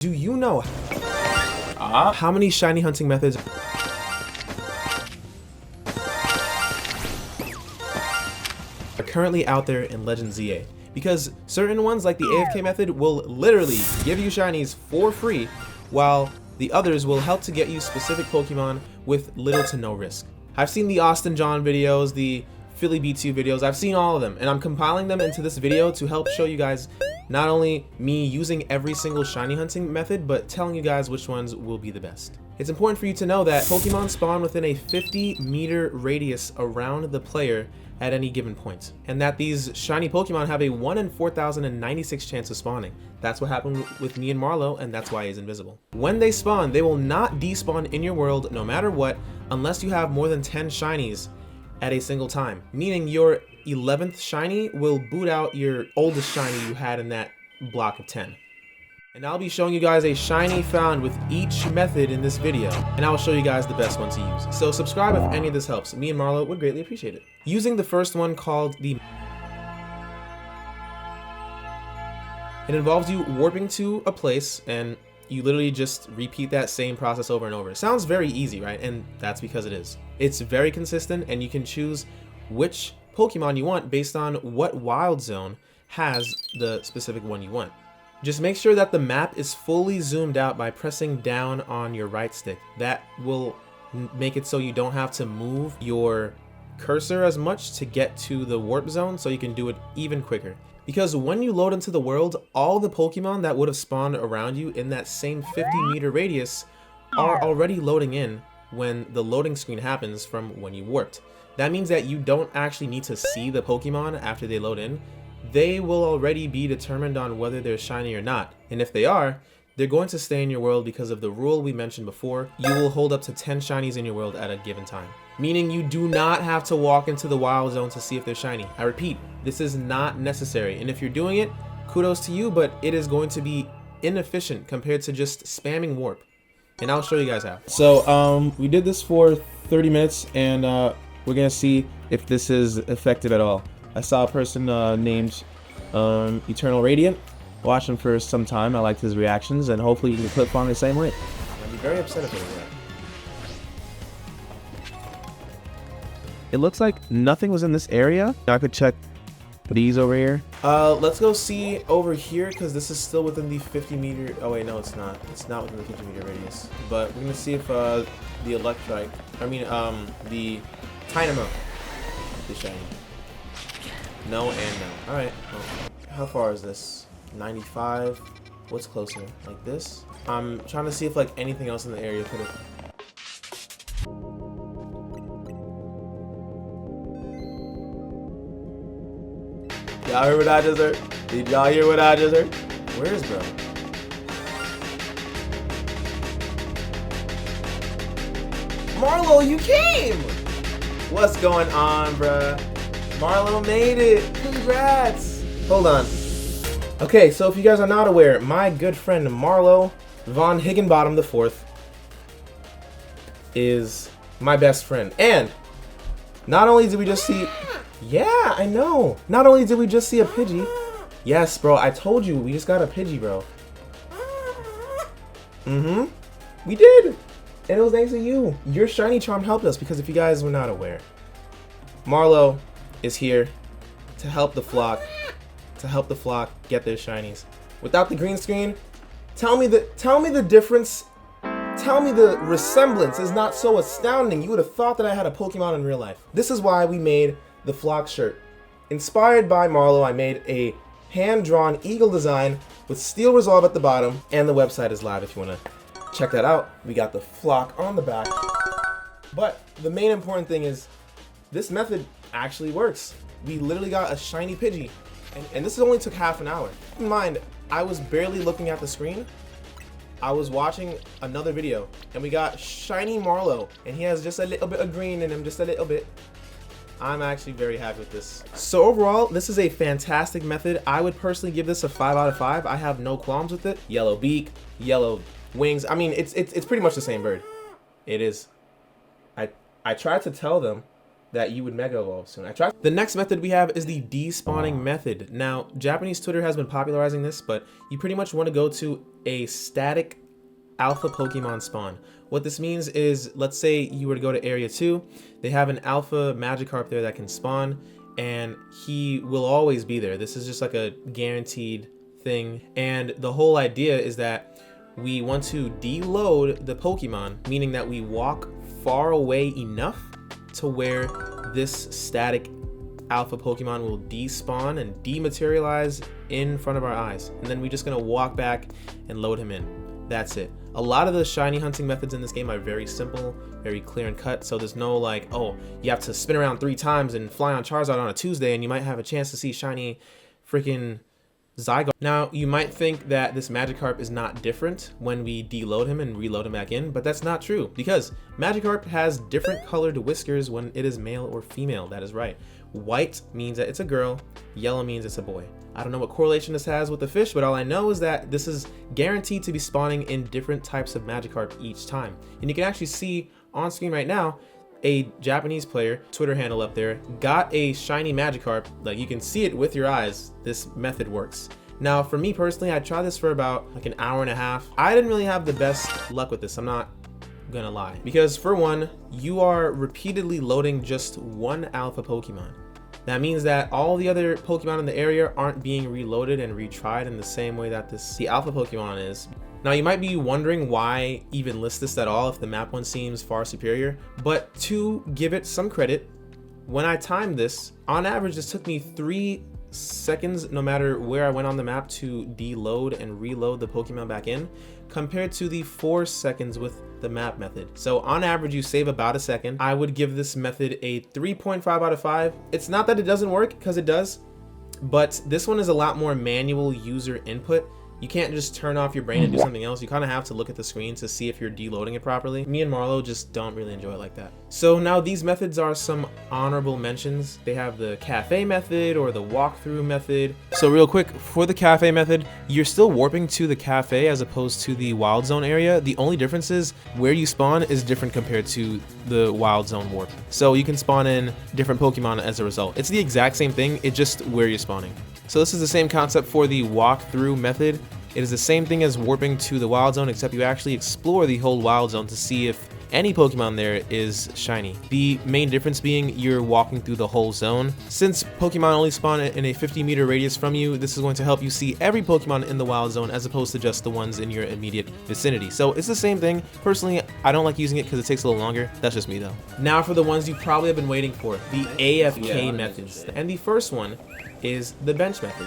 Do you know how many shiny hunting methods are currently out there in Legend ZA? Because certain ones like the AFK method will literally give you shinies for free, while the others will help to get you specific Pokemon with little to no risk. I've seen the Austin John videos, the Philly B2 videos, I've seen all of them, and I'm compiling them into this video to help show you guys not only me using every single shiny hunting method, but telling you guys which ones will be the best. It's important for you to know that Pokemon spawn within a 50-meter radius around the player at any given point, and that these shiny Pokemon have a 1 in 4,096 chance of spawning. That's what happened with me and Marlo, and that's why he's invisible. When they spawn, they will not despawn in your world no matter what, unless you have more than 10 shinies at a single time, meaning your 11th shiny will boot out your oldest shiny you had in that block of 10. And I'll be showing you guys a shiny found with each method in this video, and I will show you guys the best one to use. So subscribe if any of this helps. Me and Marlo would greatly appreciate it. Using the first one called the... It involves you warping to a place, and you literally just repeat that same process over and over. It sounds very easy, right? And that's because it is. It's very consistent, and you can choose which Pokemon you want based on what wild zone has the specific one you want. Just make sure that the map is fully zoomed out by pressing down on your right stick. That will make it so you don't have to move your cursor as much to get to the warp zone, so you can do it even quicker. Because when you load into the world, all the Pokemon that would have spawned around you in that same 50-meter radius are already loading in when the loading screen happens from when you warped. That means that you don't actually need to see the Pokemon after they load in. They will already be determined on whether they're shiny or not. And if they are, they're going to stay in your world because of the rule we mentioned before. You will hold up to 10 shinies in your world at a given time. Meaning you do not have to walk into the wild zone to see if they're shiny. I repeat, this is not necessary. And if you're doing it, kudos to you, but it is going to be inefficient compared to just spamming warp. And I'll show you guys how. So we did this for 30 minutes, and we're gonna see if this is effective at all. I saw a person named Eternal Radiant. Watched him for some time. I liked his reactions, and hopefully you can clip on the same way. I'd be very upset if it was that. It looks like nothing was in this area. I could check these over here. Let's go see over here, because this is still within the 50-meter. Oh wait, no, it's not. It's not within the 50-meter radius. But we're gonna see if the Electrike, the Tynamo is shiny. No and no. All right. Well, how far is this? 95. What's closer? Like this? I'm trying to see if like anything else in the area could have. Y'all heard what I just heard? Did y'all hear what I just heard? Where is bro? Marlo, you came! What's going on, bruh? Marlo made it! Congrats! Hold on. Okay, so if you guys are not aware, my good friend Marlo Von Higginbottom IV is my best friend. And not only did we just see... Yeah, I know. Not only did we just see a Pidgey. Yes, bro, I told you, we just got a Pidgey, bro. We did! And it was thanks to you. Your shiny charm helped us, because if you guys were not aware, Marlo is here to help the flock, get their shinies. Without the green screen, tell me the difference. Tell me the resemblance is not so astounding. You would have thought that I had a Pokemon in real life. This is why we made the flock shirt. Inspired by Marlo, I made a hand-drawn eagle design with steel resolve at the bottom, and the website is live if you want to check that out. We got the flock on the back. But the main important thing is this method actually works. We literally got a shiny Pidgey, and this only took half an hour. Keep in mind, I was barely looking at the screen. I was watching another video, and we got shiny Marlo, and he has just a little bit of green in him, just a little bit. I'm actually very happy with this. So overall, this is a fantastic method. I would personally give this a 5 out of 5. I have no qualms with it. Yellow beak, yellow wings. I mean, it's pretty much the same bird. It is. I tried to tell them that you would Mega Evolve soon. I tried. The next method we have is the despawning method. Now, Japanese Twitter has been popularizing this, but you pretty much want to go to a static alpha Pokemon spawn. What this means is, let's say you were to go to Area 2, they have an alpha Magikarp there that can spawn, and he will always be there. This is just like a guaranteed thing, and the whole idea is that we want to deload the Pokemon, meaning that we walk far away enough to where this static alpha Pokemon will despawn and dematerialize in front of our eyes. And then we're just gonna walk back and load him in. That's it. A lot of the shiny hunting methods in this game are very simple, very clear and cut, so there's no like, oh, you have to spin around 3 times and fly on Charizard on a Tuesday and you might have a chance to see shiny freaking Zygarde. Now, you might think that this Magikarp is not different when we deload him and reload him back in, but that's not true, because Magikarp has different colored whiskers when it is male or female. That is right. White means that it's a girl, yellow means it's a boy. I don't know what correlation this has with the fish, but all I know is that this is guaranteed to be spawning in different types of Magikarp each time. And you can actually see on screen right now, a Japanese player, Twitter handle up there, got a shiny Magikarp. Like, you can see it with your eyes. This method works. Now, for me personally, I tried this for about like an hour and a half. I didn't really have the best luck with this, I'm not gonna lie. Because for one, you are repeatedly loading just one alpha Pokemon. That means that all the other Pokemon in the area aren't being reloaded and retried in the same way that the alpha Pokemon is. Now, you might be wondering why even list this at all if the map one seems far superior, but to give it some credit, when I timed this, on average this took me 3 seconds no matter where I went on the map to deload and reload the Pokemon back in, compared to the 4 seconds with the map method. So on average you save about a second. I would give this method a 3.5 out of 5. It's not that it doesn't work, because it does, but this one is a lot more manual user input. You can't just turn off your brain and do something else. You kind of have to look at the screen to see if you're deloading it properly. Me and Marlo just don't really enjoy it like that. So now these methods are some honorable mentions. They have the cafe method or the walkthrough method. So real quick, for the cafe method, you're still warping to the cafe as opposed to the wild zone area. The only difference is where you spawn is different compared to the wild zone warp. So you can spawn in different Pokemon as a result. It's the exact same thing, it's just where you're spawning. So this is the same concept for the walkthrough method. It is the same thing as warping to the wild zone, except you actually explore the whole wild zone to see if any Pokemon there is shiny. The main difference being you're walking through the whole zone. Since Pokemon only spawn in a 50-meter radius from you, this is going to help you see every Pokemon in the wild zone as opposed to just the ones in your immediate vicinity. So it's the same thing. Personally, I don't like using it because it takes a little longer. That's just me though. Now for the ones you probably have been waiting for, the AFK methods. And the first one is the bench method.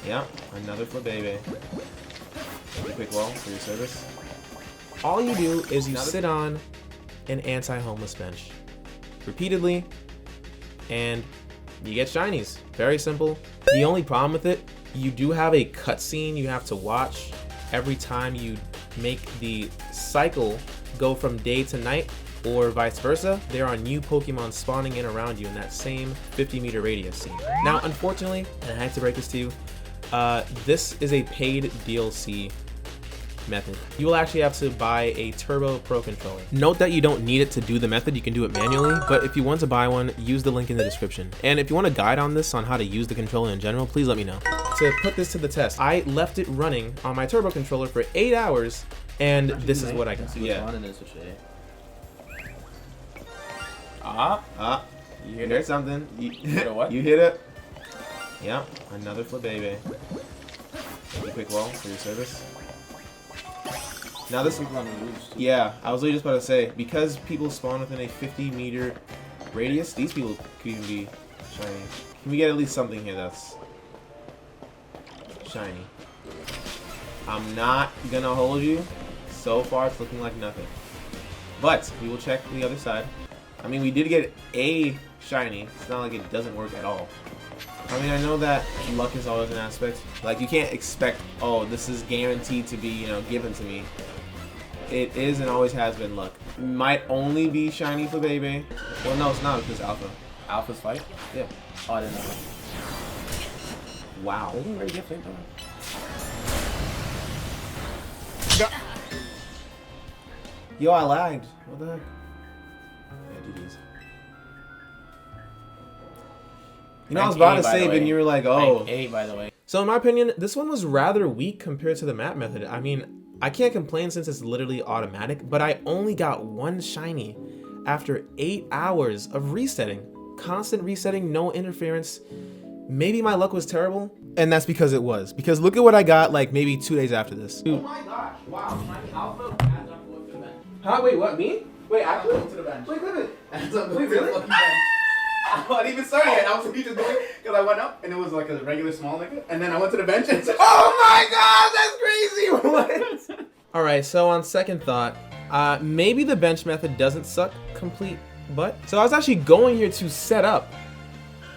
Yeah, another for baby. Take a quick wall for your service. All you do is you sit on an anti-homeless bench repeatedly and you get shinies. Very simple. The only problem with it, you do have a cutscene you have to watch every time you make the cycle go from day to night, or vice versa. There are new Pokemon spawning in around you in that same 50-meter radius scene. Now, unfortunately, and I have to break this to you, this is a paid DLC method. You will actually have to buy a Turbo Pro controller. Note that you don't need it to do the method, you can do it manually, but if you want to buy one, use the link in the description. And if you want a guide on this, on how to use the controller in general, please let me know. To put this to the test, I left it running on my Turbo controller for 8 hours, and this is what I got. Yeah. You hit something. You hit a what? You hit it. Yeah, another for baby. Take a quick wall for your service. Now this is on the roofs. Yeah, I was literally just about to say, because people spawn within a 50-meter radius, these people could even be shiny. Can we get at least something here that's shiny? I'm not gonna hold you. So far, it's looking like nothing. But we will check the other side. I mean, we did get a shiny. It's not like it doesn't work at all. I mean, I know that luck is always an aspect. Like, you can't expect, oh, this is guaranteed to be, you know, given to me. It is and always has been luck. It might only be shiny for baby. Well, no, it's not because alpha. Alpha's fight? Yeah. Oh, I didn't know. Wow. Isn't very different, though. Yo, I lagged. What the heck? Yeah, do these. You know, I was about to say, and you were like, oh. Rank 8, by the way. So in my opinion, this one was rather weak compared to the map method. I mean, I can't complain since it's literally automatic, but I only got one shiny after 8 hours of resetting. Constant resetting, no interference. Maybe my luck was terrible, and that's because it was. Because look at what I got like maybe 2 days after this. Dude. Oh my gosh, wow, shiny alpha adds up to the bench. Huh? Wait, what, me? Wait, actually? To the bench. Wait, wait, wait. Adds up to Wait, the really? fucking bench. I wasn't even starting yet. I was just doing it because I went up and it was like a regular small nigga, and then I went to the bench and said, Oh my god, that's crazy! What? Alright, so on second thought, maybe the bench method doesn't suck complete butt. So I was actually going here to set up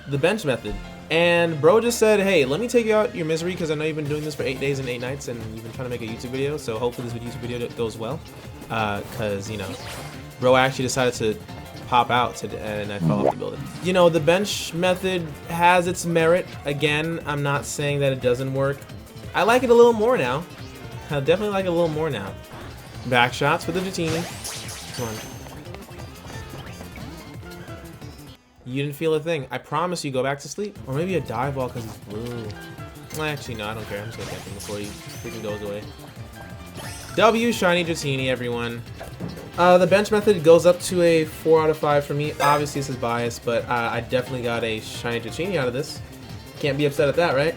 the bench method, and bro just said, hey, let me take you out your misery because I know you've been doing this for 8 days and 8 nights and you've been trying to make a YouTube video, so hopefully this YouTube video goes well. Because, you know, bro actually decided to pop out today and I fell off the building. You know, the bench method has its merit. Again, I'm not saying that it doesn't work. I like it a little more now. I definitely like it a little more now. Back shots with the Dratini. Come on. You didn't feel a thing. I promise you, go back to sleep. Or maybe a dive ball because it's blue. Actually, no, I don't care. I'm just gonna get him before he freaking goes away. W, shiny Dratini, everyone. The bench method goes up to a 4 out of 5 for me. Obviously, this is biased, but I definitely got a shiny Dratini out of this. Can't be upset at that, right?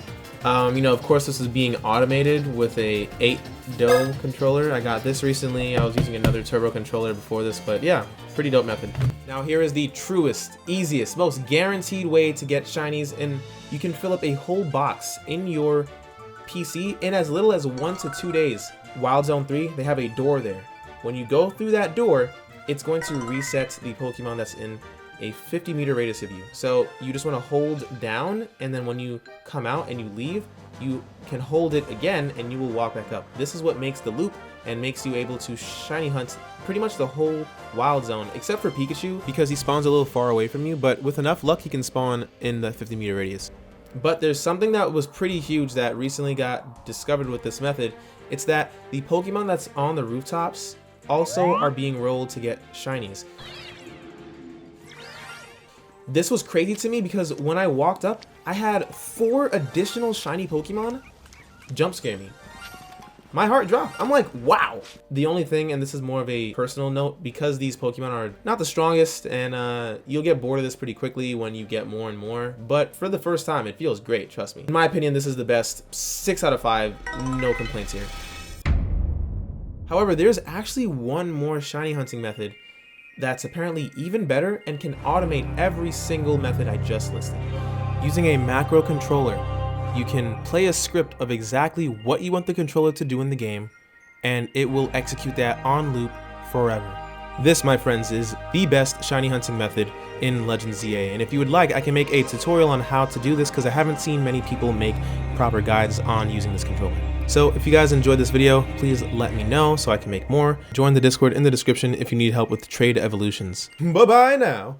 You know, of course, this is being automated with a 8-do controller. I got this recently. I was using another turbo controller before this, but yeah, pretty dope method. Now, here is the truest, easiest, most guaranteed way to get shinies, and you can fill up a whole box in your PC in as little as 1 to 2 days. Wild Zone 3, they have a door there. When you go through that door, it's going to reset the Pokemon that's in a 50-meter radius of you. So you just want to hold down, and then when you come out and you leave, you can hold it again and you will walk back up. This is what makes the loop and makes you able to shiny hunt pretty much the whole Wild Zone, except for Pikachu, because he spawns a little far away from you, but with enough luck he can spawn in the 50-meter radius. But there's something that was pretty huge that recently got discovered with this method. It's that the Pokemon that's on the rooftops also are being rolled to get shinies. This was crazy to me because when I walked up, I had 4 additional shiny Pokemon jump scare me. My heart dropped. I'm like, wow. The only thing, and this is more of a personal note, because these Pokemon are not the strongest, and you'll get bored of this pretty quickly when you get more and more, but for the first time, it feels great, trust me. In my opinion, this is the best. 6 out of 5, no complaints here. However, there's actually one more shiny hunting method that's apparently even better and can automate every single method I just listed. Using a macro controller, you can play a script of exactly what you want the controller to do in the game, and it will execute that on loop forever. This, my friends, is the best shiny hunting method in Legends ZA, and if you would like, I can make a tutorial on how to do this because I haven't seen many people make proper guides on using this controller. So if you guys enjoyed this video, please let me know so I can make more. Join the Discord in the description if you need help with trade evolutions. Bye-bye now.